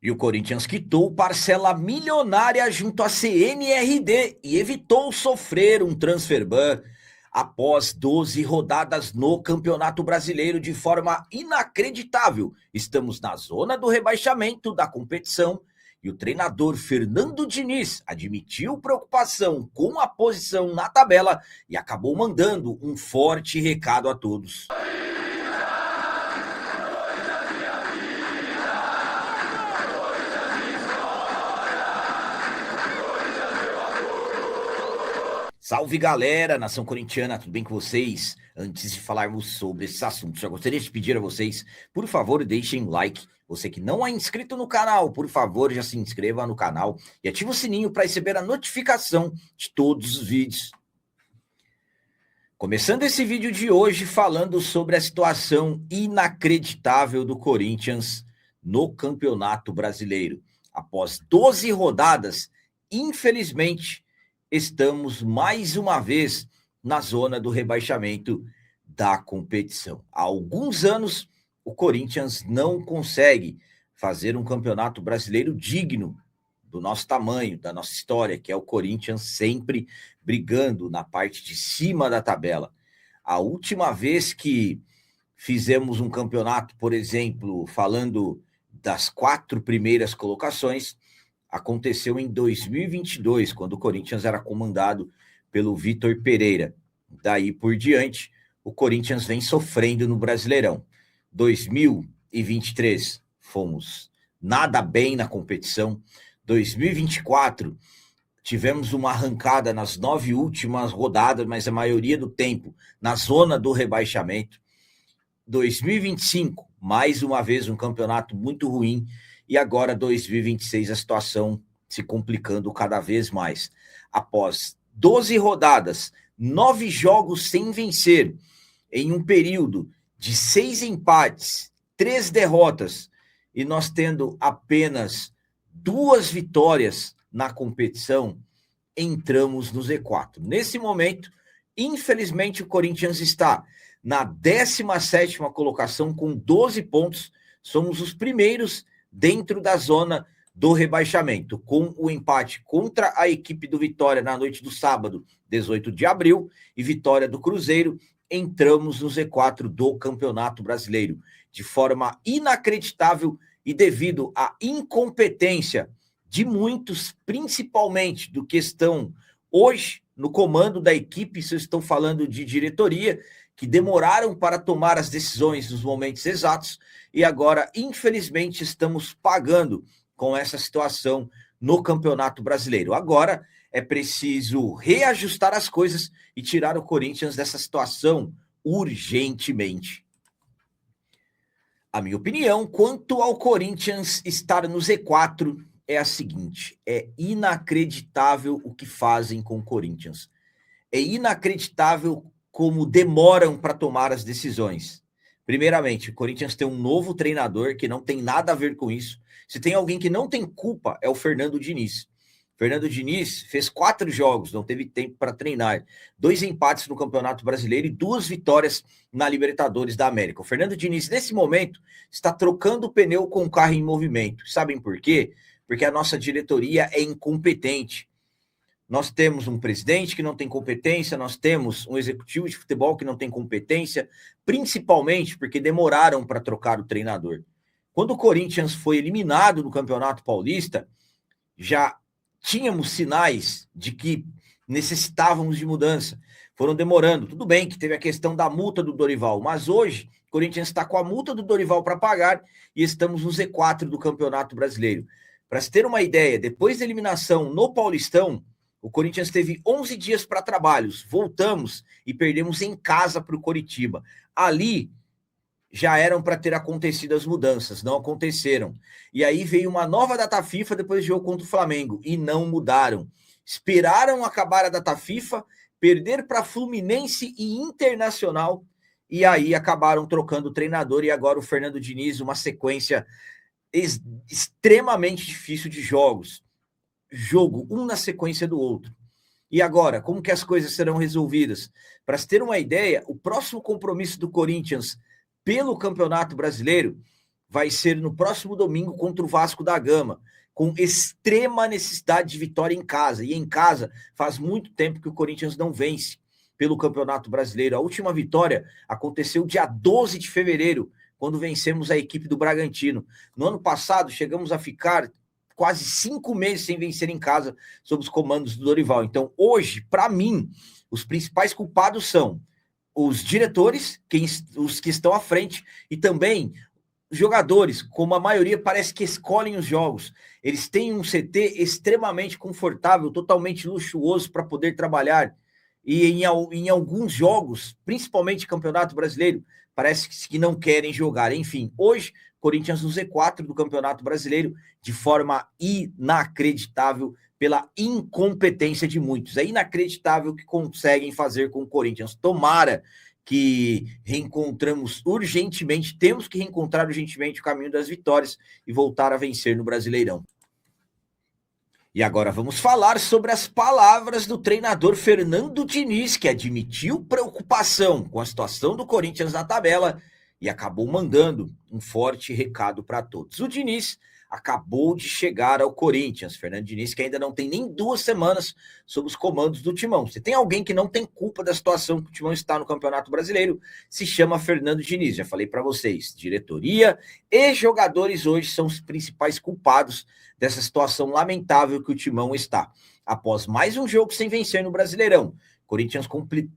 E o Corinthians quitou parcela milionária junto à CNRD e evitou sofrer um transfer ban após 12 rodadas no Campeonato Brasileiro de forma inacreditável. Estamos na zona do rebaixamento da competição e o treinador Fernando Diniz admitiu preocupação com a posição na tabela e acabou mandando um forte recado a todos. Salve galera, nação corintiana, tudo bem com vocês? Antes de falarmos sobre esses assuntos, já gostaria de pedir a vocês, por favor, deixem like. Você que não é inscrito no canal, por favor, já se inscreva no canal e ative o sininho para receber a notificação de todos os vídeos. Começando esse vídeo de hoje falando sobre a situação inacreditável do Corinthians no Campeonato Brasileiro. Após 12 rodadas, infelizmente, estamos mais uma vez na zona do rebaixamento da competição. Há alguns anos, o Corinthians não consegue fazer um campeonato brasileiro digno do nosso tamanho, da nossa história, que é o Corinthians sempre brigando na parte de cima da tabela. A última vez que fizemos um campeonato, por exemplo, falando das 4 primeiras colocações, aconteceu em 2022, quando o Corinthians era comandado pelo Vitor Pereira. Daí por diante, o Corinthians vem sofrendo no Brasileirão. 2023, fomos nada bem na competição. 2024, tivemos uma arrancada nas 9 últimas rodadas, mas a maioria do tempo na zona do rebaixamento. 2025, mais uma vez um campeonato muito ruim. E agora, 2026, a situação se complicando cada vez mais. Após 12 rodadas, 9 jogos sem vencer, em um período de 6 empates, 3 derrotas, e nós tendo apenas 2 vitórias na competição, entramos no Z4. Nesse momento, infelizmente, o Corinthians está na 17ª colocação com 12 pontos. Somos os primeiros dentro da zona do rebaixamento, com o empate contra a equipe do Vitória na noite do sábado, 18 de abril, e vitória do Cruzeiro, entramos no Z4 do Campeonato Brasileiro, de forma inacreditável e devido à incompetência de muitos, principalmente do que estão hoje no comando da equipe, se eu estou falando de diretoria, que demoraram para tomar as decisões nos momentos exatos, e agora, infelizmente, estamos pagando com essa situação no Campeonato Brasileiro. Agora é preciso reajustar as coisas e tirar o Corinthians dessa situação urgentemente. A minha opinião quanto ao Corinthians estar no Z4 é a seguinte: é inacreditável o que fazem com o Corinthians. É inacreditável como demoram para tomar as decisões. Primeiramente, o Corinthians tem um novo treinador que não tem nada a ver com isso. Se tem alguém que não tem culpa, é o Fernando Diniz. Fernando Diniz fez 4 jogos, não teve tempo para treinar. 2 empates no Campeonato Brasileiro e 2 vitórias na Libertadores da América. O Fernando Diniz, nesse momento, está trocando o pneu com o carro em movimento. Sabem por quê? Porque a nossa diretoria é incompetente. Nós temos um presidente que não tem competência, nós temos um executivo de futebol que não tem competência, principalmente porque demoraram para trocar o treinador. Quando o Corinthians foi eliminado no Campeonato Paulista, já tínhamos sinais de que necessitávamos de mudança. Foram demorando. Tudo bem que teve a questão da multa do Dorival, mas hoje o Corinthians está com a multa do Dorival para pagar e estamos no Z4 do Campeonato Brasileiro. Para se ter uma ideia, depois da eliminação no Paulistão, o Corinthians teve 11 dias para trabalhos. Voltamos e perdemos em casa para o Coritiba. Ali já eram para ter acontecido as mudanças, não aconteceram. E aí veio uma nova data FIFA depois do jogo contra o Flamengo e não mudaram. Esperaram acabar a data FIFA, perder para Fluminense e Internacional e aí acabaram trocando o treinador e agora o Fernando Diniz, uma sequência extremamente difícil de jogos. Jogo um na sequência do outro. E agora, como que as coisas serão resolvidas? Para se ter uma ideia, o próximo compromisso do Corinthians pelo Campeonato Brasileiro vai ser no próximo domingo contra o Vasco da Gama, com extrema necessidade de vitória em casa. E em casa faz muito tempo que o Corinthians não vence pelo Campeonato Brasileiro. A última vitória aconteceu dia 12 de fevereiro, quando vencemos a equipe do Bragantino. No ano passado, chegamos a ficar quase 5 meses sem vencer em casa sob os comandos do Dorival. Então, hoje, para mim, os principais culpados são os diretores, os que estão à frente, e também jogadores, como a maioria parece que escolhem os jogos. Eles têm um CT extremamente confortável, totalmente luxuoso para poder trabalhar. E em alguns jogos, principalmente Campeonato Brasileiro, parece que não querem jogar. Enfim, hoje, Corinthians no Z4 do Campeonato Brasileiro, de forma inacreditável, pela incompetência de muitos. É inacreditável o que conseguem fazer com o Corinthians. Tomara que temos que reencontrar urgentemente o caminho das vitórias e voltar a vencer no Brasileirão. E agora vamos falar sobre as palavras do treinador Fernando Diniz, que admitiu preocupação com a situação do Corinthians na tabela e acabou mandando um forte recado para todos. O Diniz acabou de chegar ao Corinthians. Fernando Diniz, que ainda não tem nem 2 semanas sob os comandos do Timão. Se tem alguém que não tem culpa da situação que o Timão está no Campeonato Brasileiro, se chama Fernando Diniz. Já falei para vocês, diretoria e jogadores hoje são os principais culpados dessa situação lamentável que o Timão está. Após mais um jogo sem vencer no Brasileirão, Corinthians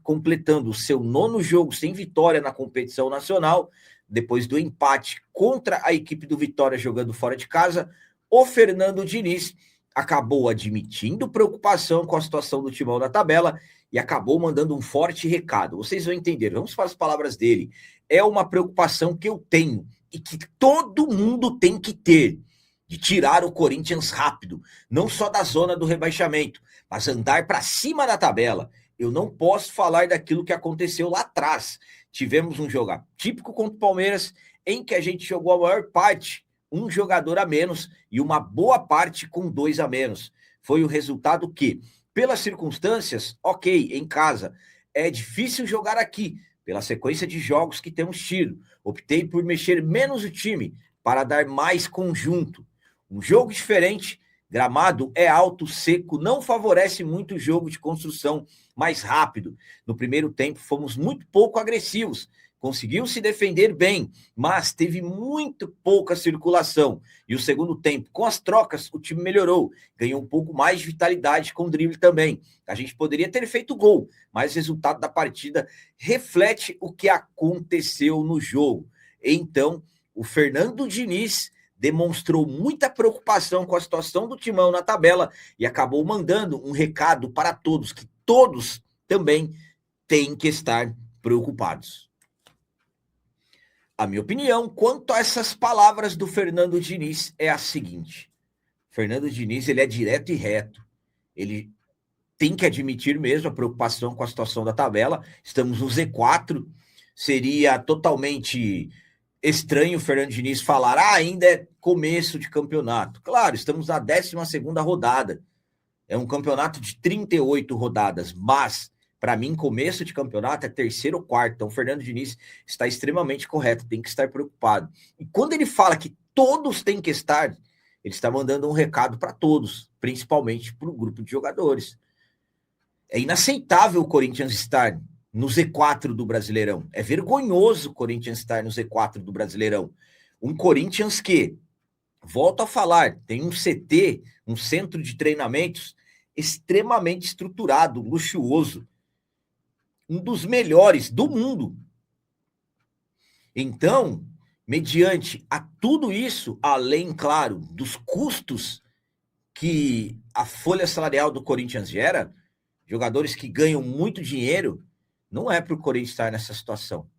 completando o seu 9º jogo sem vitória na competição nacional, depois do empate contra a equipe do Vitória jogando fora de casa, o Fernando Diniz acabou admitindo preocupação com a situação do Timão na tabela e acabou mandando um forte recado. Vocês vão entender, vamos para as palavras dele. É uma preocupação que eu tenho e que todo mundo tem que ter, de tirar o Corinthians rápido, não só da zona do rebaixamento, mas andar para cima da tabela. Eu não posso falar daquilo que aconteceu lá atrás. Tivemos um jogo típico contra o Palmeiras, em que a gente jogou a maior parte, um jogador a menos, e uma boa parte com 2 a menos. Foi o resultado que, pelas circunstâncias, ok, em casa, é difícil jogar aqui, pela sequência de jogos que temos tido. Optei por mexer menos o time, para dar mais conjunto. Um jogo diferente, gramado é alto, seco, não favorece muito o jogo de construção mais rápido. No primeiro tempo fomos muito pouco agressivos, conseguiu se defender bem, mas teve muito pouca circulação. E o segundo tempo, com as trocas, o time melhorou, ganhou um pouco mais de vitalidade com o drible também. A gente poderia ter feito gol, mas o resultado da partida reflete o que aconteceu no jogo. Então, o Fernando Diniz demonstrou muita preocupação com a situação do Timão na tabela e acabou mandando um recado para todos, que todos também têm que estar preocupados. A minha opinião quanto a essas palavras do Fernando Diniz é a seguinte: Fernando Diniz, ele é direto e reto, ele tem que admitir mesmo a preocupação com a situação da tabela. Estamos no Z4, seria totalmente estranho o Fernando Diniz falar, ainda é começo de campeonato. Claro, estamos na 12ª rodada. É um campeonato de 38 rodadas, mas, para mim, começo de campeonato é 3º ou 4º. Então, o Fernando Diniz está extremamente correto, tem que estar preocupado. E quando ele fala que todos têm que estar, ele está mandando um recado para todos, principalmente para o grupo de jogadores. É inaceitável o Corinthians estar no Z4 do Brasileirão. É vergonhoso o Corinthians estar no Z4 do Brasileirão. Um Corinthians que, volto a falar, tem um CT, um centro de treinamentos extremamente estruturado, luxuoso. Um dos melhores do mundo. Então, mediante a tudo isso, além, claro, dos custos que a folha salarial do Corinthians gera, jogadores que ganham muito dinheiro, não é para o Corinthians estar nessa situação.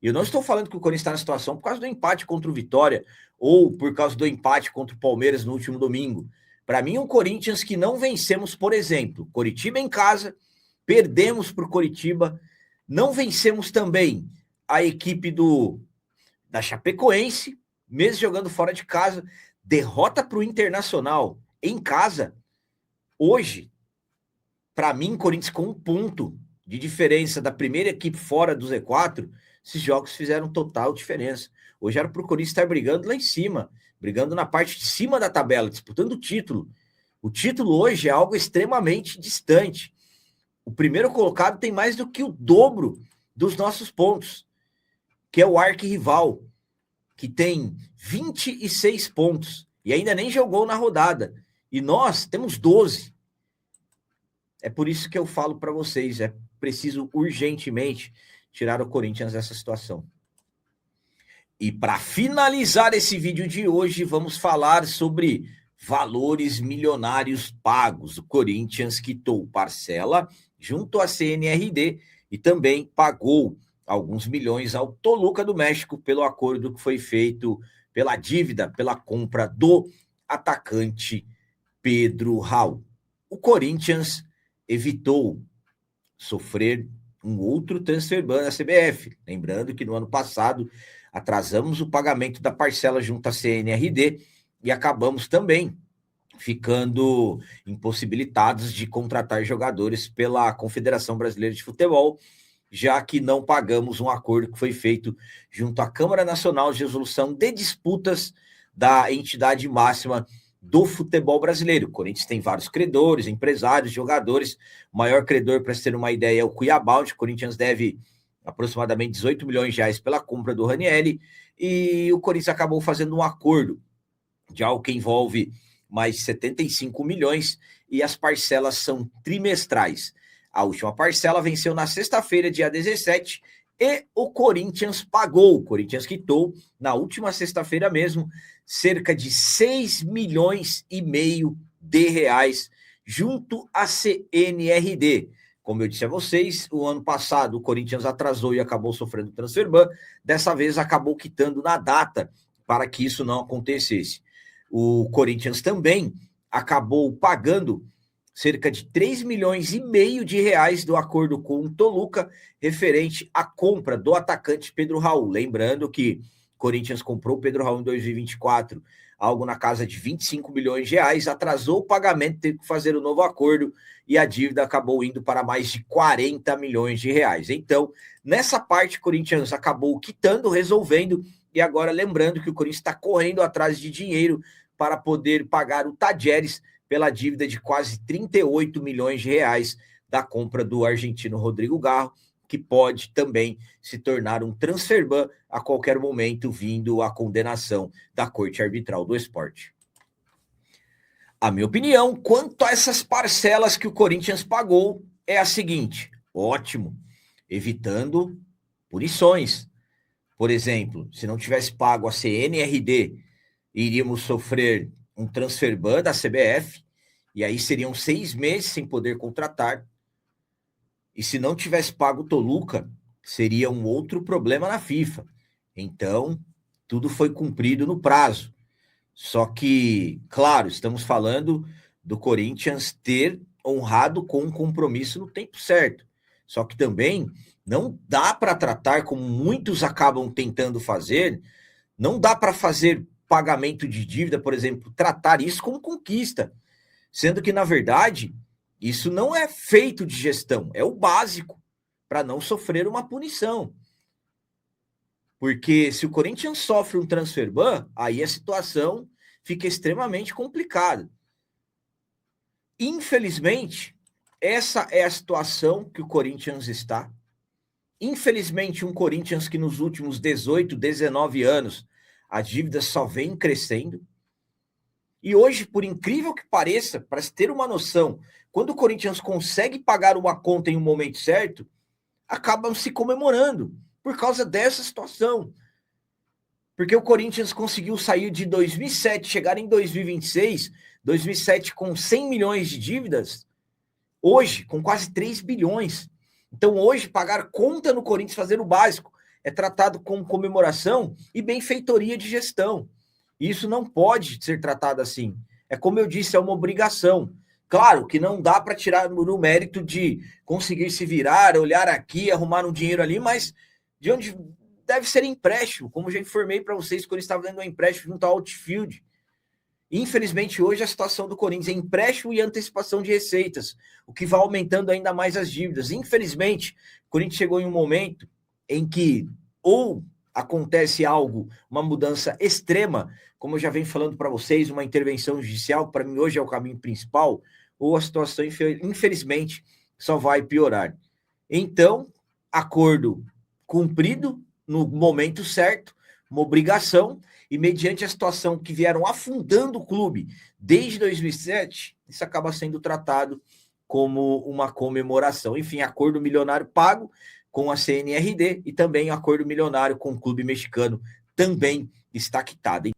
E eu não estou falando que o Corinthians está na situação por causa do empate contra o Vitória ou por causa do empate contra o Palmeiras no último domingo. Para mim, um Corinthians que não vencemos, por exemplo, Coritiba em casa, perdemos para o Coritiba, não vencemos também a equipe da Chapecoense, mesmo jogando fora de casa, derrota para o Internacional em casa. Hoje, para mim, Corinthians com 1 ponto de diferença da primeira equipe fora do Z4, esses jogos fizeram total diferença. Hoje era para o Corinthians estar brigando lá em cima, brigando na parte de cima da tabela, disputando o título. O título hoje é algo extremamente distante. O primeiro colocado tem mais do que o dobro dos nossos pontos, que é o arquirrival, que tem 26 pontos e ainda nem jogou na rodada. E nós temos 12. É por isso que eu falo para vocês, é preciso urgentemente tirar o Corinthians dessa situação. E para finalizar esse vídeo de hoje, vamos falar sobre valores milionários pagos. O Corinthians quitou parcela junto à CNRD e também pagou alguns milhões ao Toluca do México pelo acordo que foi feito pela dívida, pela compra do atacante Pedro Raul. O Corinthians evitou sofrer um outro transfer ban da CBF. Lembrando que no ano passado atrasamos o pagamento da parcela junto à CNRD e acabamos também ficando impossibilitados de contratar jogadores pela Confederação Brasileira de Futebol, já que não pagamos um acordo que foi feito junto à Câmara Nacional de Resolução de Disputas da entidade máxima do futebol brasileiro. O Corinthians tem vários credores, empresários, jogadores. O maior credor, para ter uma ideia, é o Cuiabá, onde o Corinthians deve aproximadamente 18 milhões de reais pela compra do Ranieri, e o Corinthians acabou fazendo um acordo de algo que envolve mais 75 milhões, e as parcelas são trimestrais. A última parcela venceu na sexta-feira, dia 17, e o Corinthians pagou. O Corinthians quitou, na última sexta-feira mesmo, cerca de 6 milhões e meio de reais junto à CNRD. Como eu disse a vocês, o ano passado o Corinthians atrasou e acabou sofrendo transfer ban. Dessa vez acabou quitando na data para que isso não acontecesse. O Corinthians também acabou pagando cerca de 3 milhões e meio de reais do acordo com o Toluca referente à compra do atacante Pedro Raul. Lembrando que o Corinthians comprou o Pedro Raul em 2024, algo na casa de 25 milhões de reais, atrasou o pagamento, teve que fazer um novo acordo e a dívida acabou indo para mais de 40 milhões de reais. Então, nessa parte, o Corinthians acabou quitando, resolvendo, e agora lembrando que o Corinthians está correndo atrás de dinheiro para poder pagar o Tadjeres pela dívida de quase 38 milhões de reais da compra do argentino Rodrigo Garro, que pode também se tornar um transfer ban a qualquer momento, vindo a condenação da Corte Arbitral do Esporte. A minha opinião quanto a essas parcelas que o Corinthians pagou é a seguinte: ótimo, evitando punições. Por exemplo, se não tivesse pago a CNRD, iríamos sofrer um transfer ban da CBF, e aí seriam 6 meses sem poder contratar. E se não tivesse pago o Toluca, seria um outro problema na FIFA. Então, tudo foi cumprido no prazo. Só que, claro, estamos falando do Corinthians ter honrado com um compromisso no tempo certo. Só que também não dá para tratar, como muitos acabam tentando fazer, não dá para fazer pagamento de dívida, por exemplo, tratar isso como conquista. Sendo que, na verdade, isso não é feito de gestão, é o básico para não sofrer uma punição. Porque se o Corinthians sofre um transfer ban, aí a situação fica extremamente complicada. Infelizmente, essa é a situação que o Corinthians está. Infelizmente, um Corinthians que nos últimos 18, 19 anos, a dívida só vem crescendo. E hoje, por incrível que pareça, para se ter uma noção, quando o Corinthians consegue pagar uma conta em um momento certo, acabam se comemorando por causa dessa situação. Porque o Corinthians conseguiu sair de 2007, chegar em 2026, 2007 com 100 milhões de dívidas, hoje com quase 3 bilhões. Então hoje pagar conta no Corinthians, fazer o básico, é tratado como comemoração e benfeitoria de gestão. E isso não pode ser tratado assim. É como eu disse, é uma obrigação. Claro que não dá para tirar no mérito de conseguir se virar, olhar aqui, arrumar um dinheiro ali, mas de onde deve ser empréstimo, como já informei para vocês quando estava dando um empréstimo junto ao Outfield. Infelizmente, hoje a situação do Corinthians é empréstimo e antecipação de receitas, o que vai aumentando ainda mais as dívidas. Infelizmente, o Corinthians chegou em um momento em que ou acontece algo, uma mudança extrema, como eu já venho falando para vocês, uma intervenção judicial, para mim hoje é o caminho principal, ou a situação, infelizmente, só vai piorar. Então, acordo cumprido no momento certo, uma obrigação, e mediante a situação que vieram afundando o clube desde 2007, isso acaba sendo tratado como uma comemoração. Enfim, acordo milionário pago com a CNRD e também acordo milionário com o clube mexicano também está quitado.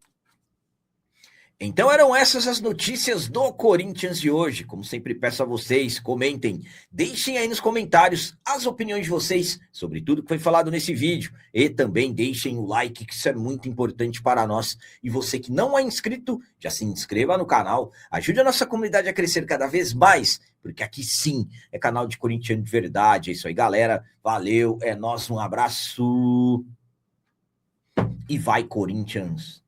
Então eram essas as notícias do Corinthians de hoje. Como sempre peço a vocês, comentem, deixem aí nos comentários as opiniões de vocês sobre tudo que foi falado nesse vídeo. E também deixem o like, que isso é muito importante para nós. E você que não é inscrito, já se inscreva no canal. Ajude a nossa comunidade a crescer cada vez mais, porque aqui sim é canal de corintiano de verdade. É isso aí, galera. Valeu, é nóis, um abraço. E vai, Corinthians!